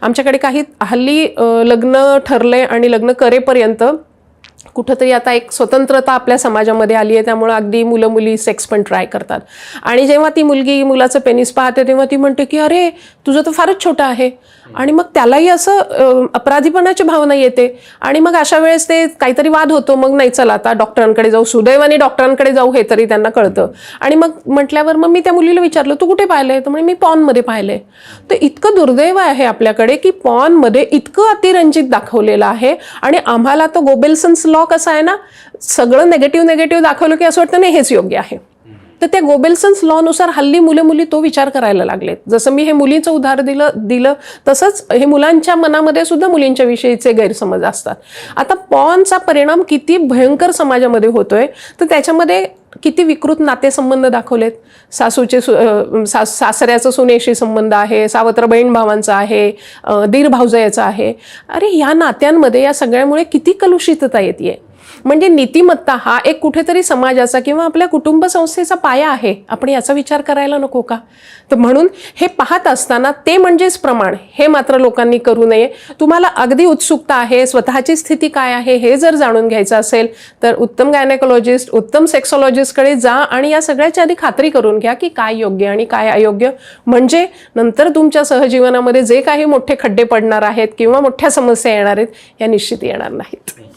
आमच्याकडे काही हल्ली लग्न ठरले आणि लग्न करेपर्यंत कुठंतरी आता एक स्वतंत्रता आपल्या समाजामध्ये आली आहे, त्यामुळे अगदी मुलं मुली सेक्स पण ट्राय करतात. आणि जेव्हा ती मुलगी मुलाचं पेनिस पाहते तेव्हा ती म्हणते की अरे तुझं तर फारच छोटं आहे, आणि मग त्यालाही असं अपराधीपणाची भावना येते. आणि मग अशा वेळेस ते काहीतरी वाद होतो. मग नाही चला आता डॉक्टरांकडे जाऊ, सुदैवाने डॉक्टरांकडे जाऊ हे तरी त्यांना कळतं. आणि मग म्हटल्यावर मग मी त्या मुलीला विचारलं तू कुठे पाहिलंय, तर म्हणजे मी पॉर्नमध्ये पाहिलंय. तर इतकं दुर्दैव आहे आपल्याकडे की पॉर्नमध्ये इतकं अतिरंजित दाखवलेलं आहे. आणि आम्हाला तो गोबेल्सन्स लॉ कसा आहे ना, सगळं नेगेटिव्ह दाखवलं की असं वाटतं नाही हेच योग्य आहे. तर त्या गोबेल्सन्स लॉनुसार हल्ली मुली तो विचार करायला लागलेत. जसं मी हे मुलीचं उदाहरण दिलं तसंच हे मुलांच्या मनामध्ये सुद्धा मुलींच्या विषयीचे गैरसमज असतात. आता पॉर्नचा परिणाम किती भयंकर समाजामध्ये होतोय, तर त्याच्यामध्ये किती विकृत नातेसंबंध दाखवलेत. सासऱ्याचा सुनेशी संबंध आहे, सावत्र बहीण भावांचा आहे, दीर भावजयाचा आहे. अरे या नात्यांमध्ये या सगळ्यामुळे किती कलुषितता येते. म्हणजे नीतिमत्ता हा एक कुठेतरी समाजाचा किंवा आपल्या कुटुंब संस्थेचा पाया आहे. आपण याचा विचार करायला नको का? तर म्हणून हे पाहत असताना ते म्हणजेच प्रमाण हे मात्र लोकांनी करू नये. तुम्हाला अगदी उत्सुकता आहे, स्वतःची स्थिती काय आहे हे जर जाणून घ्यायचं असेल तर उत्तम गायनेकोलॉजिस्ट, उत्तम सेक्सॉलॉजिस्टकडे जा आणि या सगळ्याची आधी खात्री करून घ्या की काय योग्य आणि काय अयोग्य. म्हणजे नंतर तुमच्या सहजीवनामध्ये जे काही मोठे खड्डे पडणार आहेत किंवा मोठ्या समस्या येणार आहेत या निश्चित येणार नाहीत.